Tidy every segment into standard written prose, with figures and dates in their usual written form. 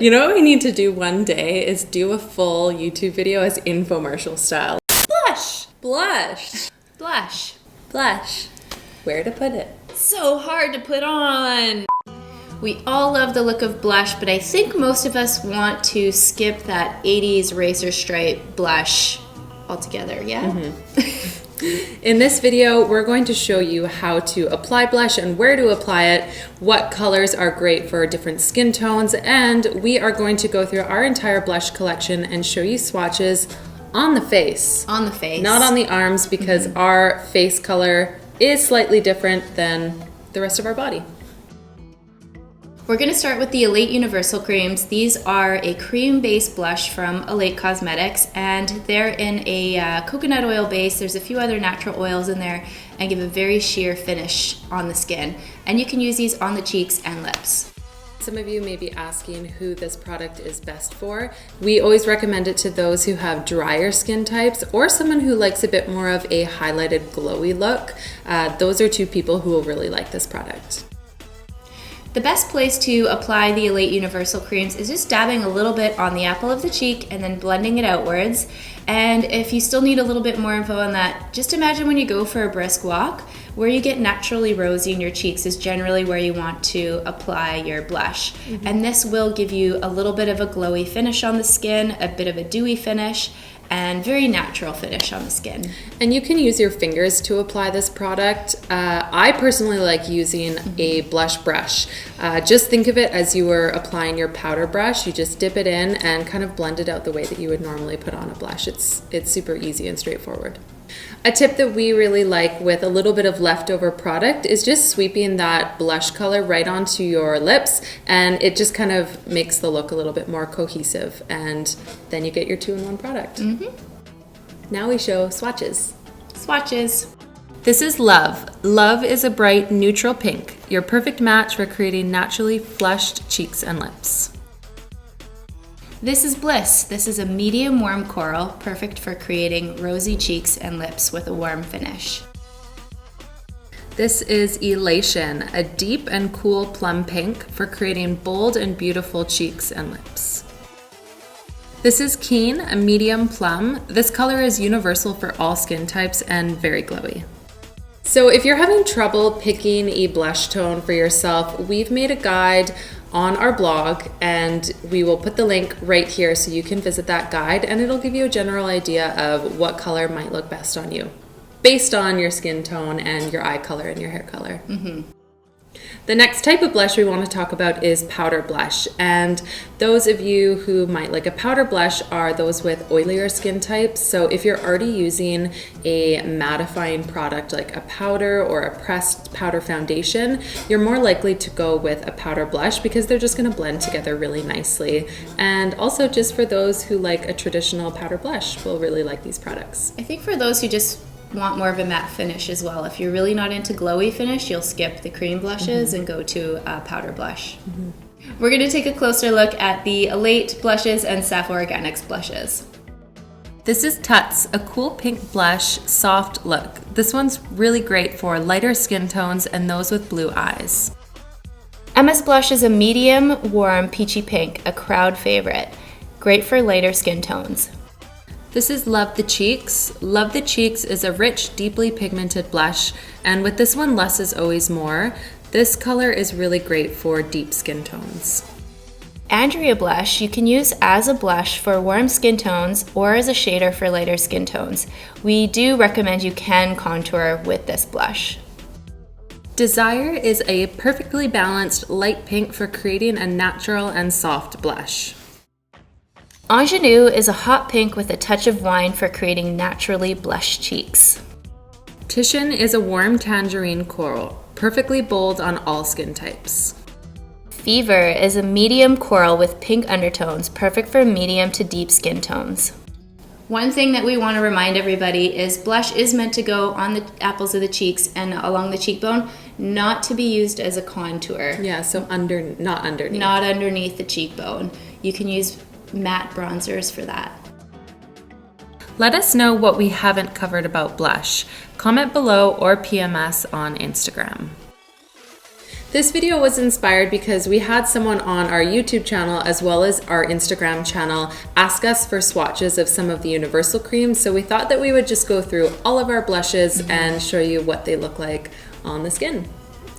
You know what we need to do one day is do a full YouTube video as infomercial style. Blush! Blush! Blush. Blush. Where to put it? So hard to put on. We all love the look of blush, but I think most of us want to skip that 80s racer stripe blush altogether, yeah? In this video, we're going to show you how to apply blush and where to apply it, what colors are great for different skin tones, and we are going to go through our entire blush collection and show you swatches on the face. On the face. Not on the arms, because our face color is slightly different than the rest of our body. We're going to start with the Elate Universal Creams. These are a cream-based blush from Elate Cosmetics, and they're in a coconut oil base. There's a few other natural oils in there and give a very sheer finish on the skin. And you can use these on the cheeks and lips. Some of you may be asking who this product is best for. We always recommend it to those who have drier skin types or someone who likes a bit more of a highlighted glowy look. Those are two people who will really like this product. The best place to apply the Elate Universal Creams is just dabbing a little bit on the apple of the cheek and then blending it outwards. And if you still need a little bit more info on that, just imagine when you go for a brisk walk, where you get naturally rosy in your cheeks is generally where you want to apply your blush. And this will give you a little bit of a glowy finish on the skin, a bit of a dewy finish, and very natural finish on the skin. And you can use your fingers to apply this product. I personally like using a blush brush. Just think of it as you were applying your powder brush. You just dip it in and kind of blend it out the way that you would normally put on a blush. It's super easy and straightforward. A tip that we really like with a little bit of leftover product is just sweeping that blush color right onto your lips, and it just kind of makes the look a little bit more cohesive, and then you get your two-in-one product. Now we show swatches. Swatches. This is Love. Love is a bright neutral pink, your perfect match for creating naturally flushed cheeks and lips. This is Bliss. This is a medium warm coral, perfect for creating rosy cheeks and lips with a warm finish. This is Elation, a deep and cool plum pink for creating bold and beautiful cheeks and lips. This is Keen, a medium plum. This color is universal for all skin types and very glowy. So if you're having trouble picking a blush tone for yourself, we've made a guide on our blog, and we will put the link right here so you can visit that guide, and it'll give you a general idea of what color might look best on you based on your skin tone and your eye color and your hair color. The next type of blush we want to talk about is powder blush, and those of you who might like a powder blush are those with oilier skin types. So if you're already using a mattifying product like a powder or a pressed powder foundation, you're more likely to go with a powder blush because they're just going to blend together really nicely. And also, just for those who like a traditional powder blush, will really like these products. I think for those who just want more of a matte finish as well, if you're really not into glowy finish, you'll skip the cream blushes and go to a powder blush. We're going to take a closer look at the Elate Blushes and Sappho Organics blushes. This is Tuts, a cool pink blush, soft look. This one's really great for lighter skin tones and those with blue eyes. Emma's blush is a medium, warm, peachy pink, a crowd favorite. Great for lighter skin tones. This is Love the Cheeks. Love the Cheeks is a rich, deeply pigmented blush, and with this one, less is always more. This color is really great for deep skin tones. Andrea blush you can use as a blush for warm skin tones or as a shader for lighter skin tones. We do recommend you can contour with this blush. Desire is a perfectly balanced light pink for creating a natural and soft blush. Ingenue is a hot pink with a touch of wine for creating naturally blush cheeks. Titian is a warm tangerine coral, perfectly bold on all skin types. Fever is a medium coral with pink undertones, perfect for medium to deep skin tones. One thing that we want to remind everybody is blush is meant to go on the apples of the cheeks and along the cheekbone, not to be used as a contour. Yeah, so not underneath. Not underneath the cheekbone. You can use matte bronzers for that. Let us know what we haven't covered about blush. Comment below or PM us on Instagram. This video was inspired because we had someone on our YouTube channel as well as our Instagram channel ask us for swatches of some of the universal creams, so we thought that we would just go through all of our blushes and show you what they look like on the skin.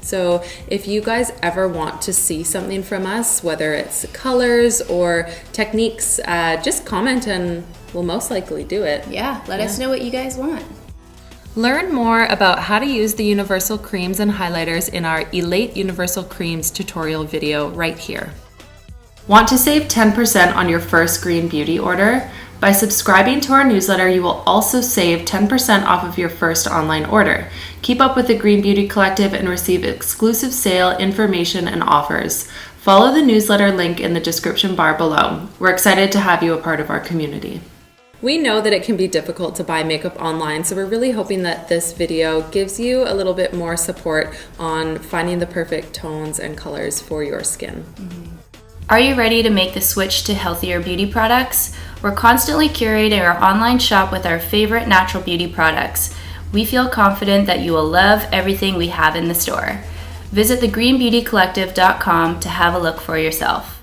So if you guys ever want to see something from us, whether it's colors or techniques, just comment and we'll most likely do it. Yeah, let us know what you guys want. Learn more about how to use the universal creams and highlighters in our Elate Universal Creams tutorial video right here. Want to save 10% on your first green beauty order? By subscribing to our newsletter, you will also save 10% off of your first online order. Keep up with the Green Beauty Collective and receive exclusive sale information and offers. Follow the newsletter link in the description bar below. We're excited to have you a part of our community. We know that it can be difficult to buy makeup online, so we're really hoping that this video gives you a little bit more support on finding the perfect tones and colors for your skin. Are you ready to make the switch to healthier beauty products? We're constantly curating our online shop with our favorite natural beauty products. We feel confident that you will love everything we have in the store. Visit thegreenbeautycollective.com to have a look for yourself.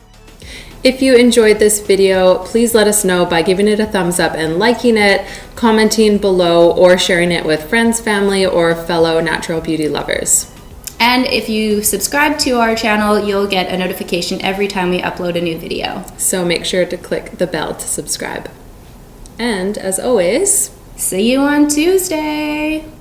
If you enjoyed this video, please let us know by giving it a thumbs up and liking it, commenting below, or sharing it with friends, family, or fellow natural beauty lovers. And if you subscribe to our channel, you'll get a notification every time we upload a new video. So make sure to click the bell to subscribe. And as always, see you on Tuesday!